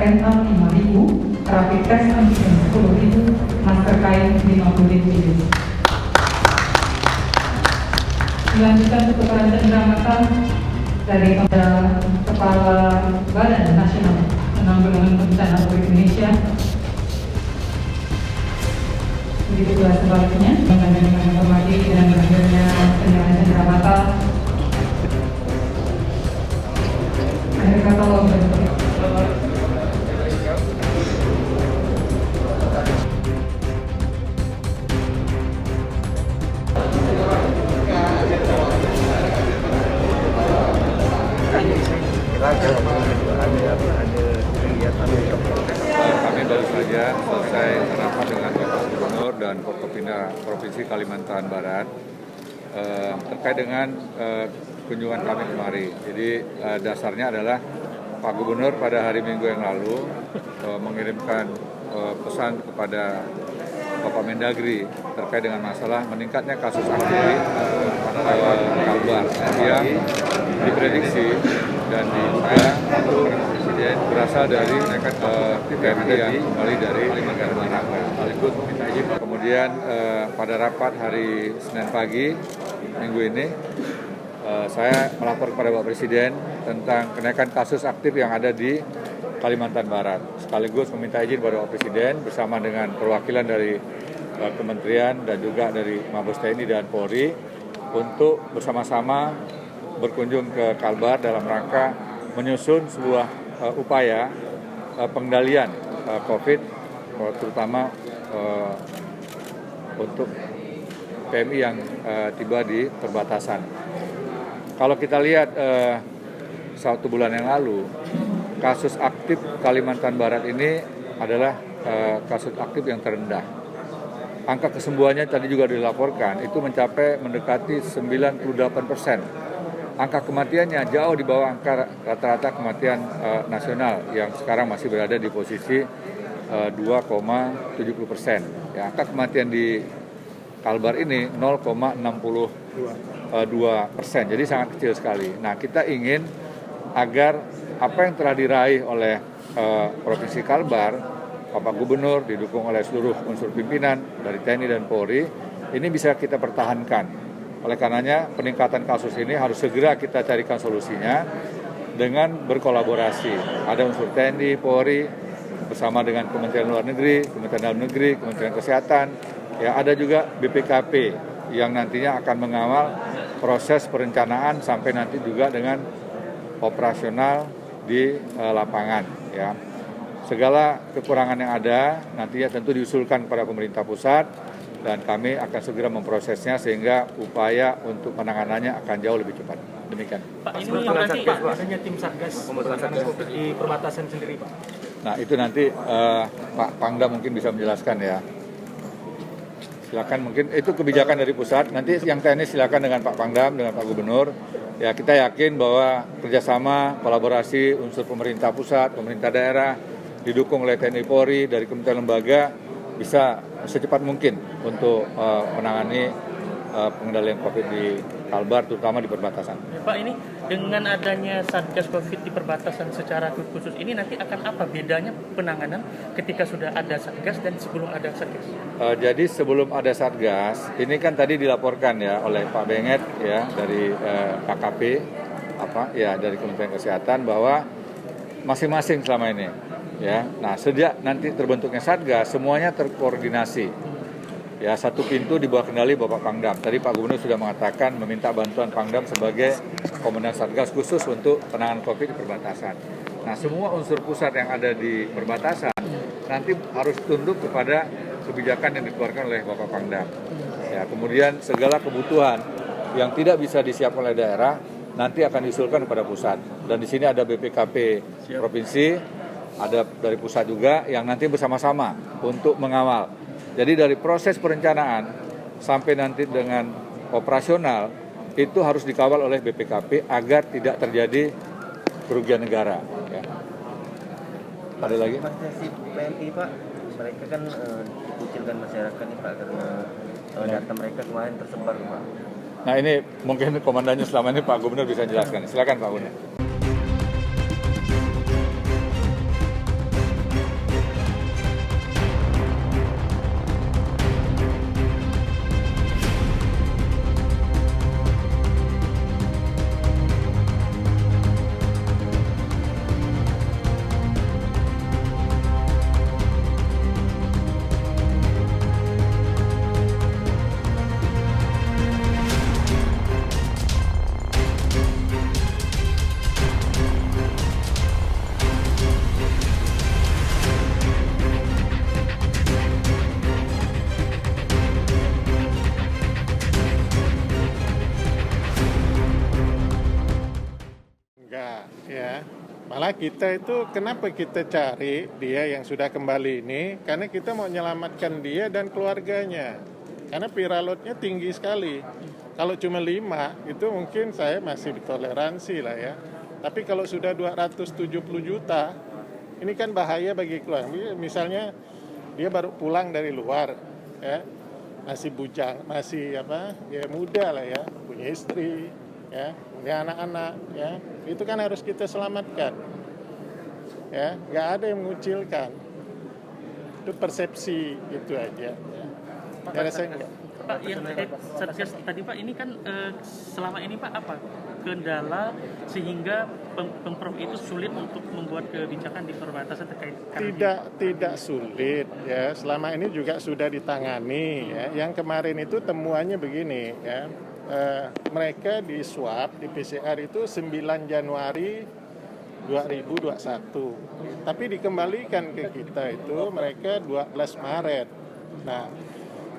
PCRN 5.000, rapid test antigen 10.000, masker kain 50.000. Dilanjutkan untuk peran cendera mata dari Kepala Badan Nasional Penanggulangan Bencana Indonesia. Begitu pula sebaliknya, dengan menghormati dan berakhirnya penyerahan cendera mata. Akhir kata kami baru saja selesai rapat dengan Bapak Gubernur dan Forkopimda Provinsi Kalimantan Barat terkait dengan kunjungan kami kemari. Jadi dasarnya adalah Pak Gubernur pada hari Minggu yang lalu mengirimkan pesan kepada Bapak Mendagri terkait dengan masalah meningkatnya kasus aktif Kalbar yang diprediksi dan diduga Presiden berasal dari PMI yang kembali dari negara mana. Kemudian pada rapat hari Senin pagi minggu ini saya melapor kepada Bapak Presiden tentang kenaikan kasus aktif yang ada di Kalimantan Barat. Sekaligus meminta izin kepada Bapak Presiden bersama dengan perwakilan dari Kementerian dan juga dari Mabes TNI dan Polri untuk bersama-sama berkunjung ke Kalbar dalam rangka menyusun sebuah upaya pengendalian COVID, terutama untuk PMI yang tiba di perbatasan. Kalau kita lihat 1 bulan yang lalu, kasus aktif Kalimantan Barat ini adalah kasus aktif yang terendah. Angka kesembuhannya tadi juga dilaporkan, itu mendekati 98%. Angka kematiannya jauh di bawah angka rata-rata kematian nasional yang sekarang masih berada di posisi 2,70%. Ya, angka kematian di Kalbar ini 0,62%, jadi sangat kecil sekali. Nah, kita ingin agar apa yang telah diraih oleh Provinsi Kalbar, Bapak Gubernur didukung oleh seluruh unsur pimpinan dari TNI dan Polri, ini bisa kita pertahankan. Oleh karenanya peningkatan kasus ini harus segera kita carikan solusinya dengan berkolaborasi. Ada unsur TNI, Polri, bersama dengan Kementerian Luar Negeri, Kementerian Dalam Negeri, Kementerian Kesehatan. Ya, ada juga BPKP yang nantinya akan mengawal proses perencanaan sampai nanti juga dengan operasional di lapangan. Ya, segala kekurangan yang ada nantinya tentu diusulkan kepada pemerintah pusat dan kami akan segera memprosesnya sehingga upaya untuk penanganannya akan jauh lebih cepat. Demikian. Pak, ini yang nanti adanya tim Satgas di perbatasan sendiri, Pak. Nah, itu nanti Pak Pangdam mungkin bisa menjelaskan ya. Silakan, mungkin itu kebijakan dari pusat. Nanti yang teknis silakan dengan Pak Pangdam, dengan Pak Gubernur. Ya, kita yakin bahwa kerjasama, kolaborasi unsur pemerintah pusat, pemerintah daerah, didukung oleh TNI Polri dari kementerian lembaga bisa secepat mungkin untuk menangani pengendalian COVID di Kalbar, terutama di perbatasan. Ya, Pak, ini dengan adanya Satgas COVID di perbatasan secara khusus ini nanti akan apa bedanya penanganan ketika sudah ada Satgas dan sebelum ada Satgas? Jadi sebelum ada Satgas, ini kan tadi dilaporkan ya oleh Pak Benget ya dari KKP dari Kementerian Kesehatan bahwa masing-masing selama ini ya. Nah, sejak nanti terbentuknya Satgas semuanya terkoordinasi. Ya, satu pintu di bawah kendali Bapak Pangdam. Tadi Pak Gubernur sudah mengatakan meminta bantuan Pangdam sebagai komandan Satgas khusus untuk penanganan COVID di perbatasan. Nah, semua unsur pusat yang ada di perbatasan nanti harus tunduk kepada kebijakan yang dikeluarkan oleh Bapak Pangdam. Ya, kemudian segala kebutuhan yang tidak bisa disiapkan oleh daerah nanti akan diusulkan kepada pusat. Dan di sini ada BPKP provinsi, ada dari pusat juga yang nanti bersama-sama untuk mengawal. Jadi dari proses perencanaan sampai nanti dengan operasional itu harus dikawal oleh BPKP agar tidak terjadi kerugian negara. Ya. Ada lagi? Organisasi PMI, Pak, mereka kan dikucilkan masyarakat nih, Pak, karena data mereka kemarin tersebar, Pak. Nah, ini mungkin komandannya selama ini Pak Gubernur bisa jelaskan. Silakan Pak Gubernur. Cuma kita itu kenapa kita cari dia yang sudah kembali ini, karena kita mau menyelamatkan dia dan keluarganya. Karena viral load-nya tinggi sekali. Kalau cuma 5 itu mungkin saya masih ditoleransi lah ya. Tapi kalau sudah 270 juta, ini kan bahaya bagi keluarga. Misalnya dia baru pulang dari luar, ya, masih bujang, masih ya muda lah ya, punya istri, ya, punya anak-anak, ya, itu kan harus kita selamatkan, ya, nggak ada yang mengucilkan, itu persepsi itu aja. Ya. Pak, yang Satgas tadi Pak, ini kan selama ini Pak apa kendala sehingga Pemprov itu sulit untuk membuat kebijakan di perbatasan terkait tidak sulit ya, selama ini juga sudah ditangani ya. Yang kemarin itu temuannya begini ya, mereka di swab di PCR itu 9 Januari 2021, tapi dikembalikan ke kita itu mereka 12 Maret. Nah,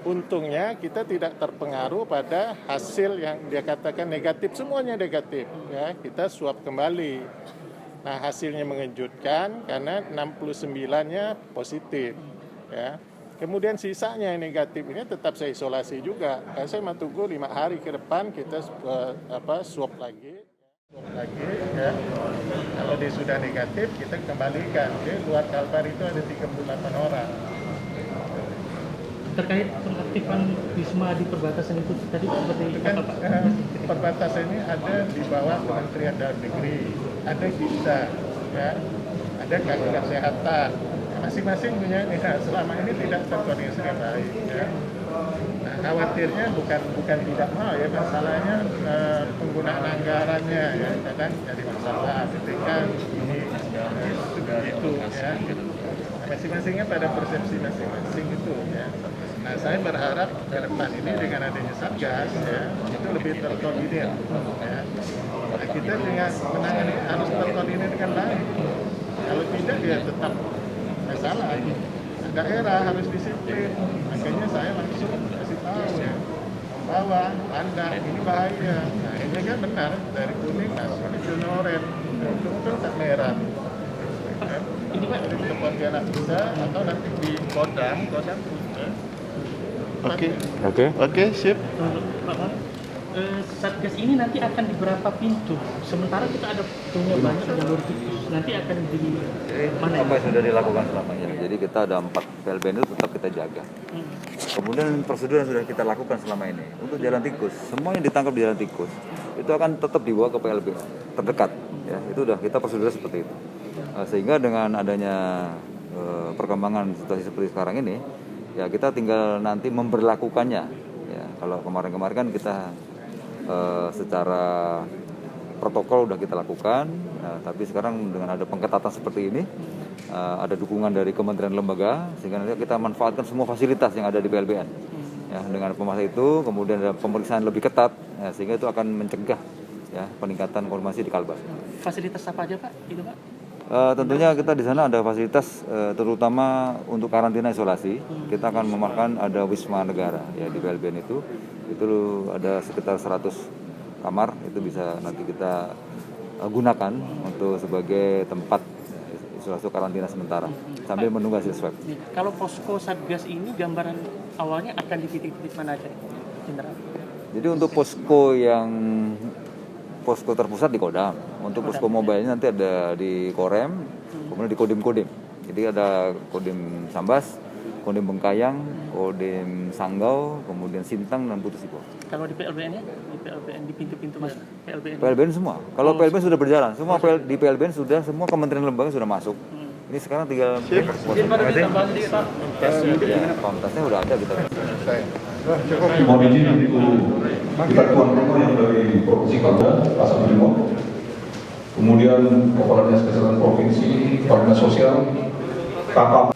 untungnya kita tidak terpengaruh pada hasil yang dia katakan negatif, semuanya negatif ya, kita swab kembali. Nah, hasilnya mengejutkan karena 69-nya positif ya. Kemudian sisanya yang negatif ini tetap saya isolasi juga. Karena saya mau tunggu 5 hari ke depan kita swab lagi ya. Kalau dia sudah negatif kita kembalikan. Di luar Kalbar itu ada 38 orang. terkait pengaktifan Wisma di perbatasan itu tadi seperti itu kan, apa Pak? Perbatasan ini ada di bawah Kementerian Dalam Negeri, ada kita, ya, ada kesehatan, masing-masing punya ini. Selama ini tidak terkoordinasi dengan baik. Ya. Nah, khawatirnya bukan tidak mau ya, masalahnya penggunaan anggarannya ya, kadang jadi masalah ketika ini itu ya. Masing-masingnya pada persepsi masing-masing itu ya. Nah, saya berharap ke depan ini dengan adanya Satgas ya, itu lebih terkoordinir ya. Nah, kita dengan menangani harus terkoordinir dengan baik. Kalau tidak dia tetap masalah. Daerah harus disiplin. Makanya saya langsung kasih tahu ya, bahwa Anda ini bahaya. Nah, ini kan benar dari kuning masuk ke oranye, itu tak merah. Ini Pak, Di Pontianak bisa atau nanti di Kodam bisa. Oke, sip. Pak, Satgas ini nanti akan di berapa pintu? Sementara kita ada punya banyak jalur tikus. Nanti akan di mana? Apa yang sudah dilakukan selama ini? Jadi kita ada 4 PLBN itu tetap kita jaga. Kemudian prosedur yang sudah kita lakukan selama ini untuk jalan tikus, semua yang ditangkap di jalan tikus itu akan tetap dibawa ke PLBN terdekat. Ya, itu udah kita prosedur seperti itu. Sehingga dengan adanya perkembangan situasi seperti sekarang ini, ya kita tinggal nanti memberlakukannya. Ya, kalau kemarin-kemarin kan kita secara protokol udah kita lakukan, tapi sekarang dengan ada pengetatan seperti ini, ada dukungan dari kementerian lembaga, sehingga nanti kita manfaatkan semua fasilitas yang ada di PLBN. Ya, dengan pemasa itu, kemudian ada pemeriksaan lebih ketat, ya, sehingga itu akan mencegah ya peningkatan konfirmasi di Kalbar. Fasilitas apa aja Pak? Itu Pak? Tentunya kita di sana ada fasilitas terutama untuk karantina isolasi. Kita akan memakan ada Wisma Negara ya di PLBN itu ada sekitar 100 kamar, itu bisa nanti kita gunakan untuk sebagai tempat isolasi karantina sementara sambil menunggu hasil swab. Kalau posko Satgas ini gambaran awalnya akan di titik-titik mana aja, Jenderal? Jadi untuk posko terpusat di Kodam, untuk posko mobile nanti ada di Korem, kemudian di Kodim. Jadi ada Kodim Sambas, Kodim Bengkayang, Kodim Sanggau, kemudian Sintang dan Putus Ipo. Kalau di PLBN-nya, di pintu-pintu masuk PLBN semua. Kalau PLBN sudah berjalan, semua di PLBN sudah, semua kementerian lembaga sudah masuk. Ini sekarang tinggal pamtasnya udah ada kita. Mohon izin untuk kita tuan rumah yang dari Provinsi Kalbar, Pak Sabrimo, kemudian Kepala Dinas Kesehatan Provinsi, Kepala Dinas Sosial, Kakak.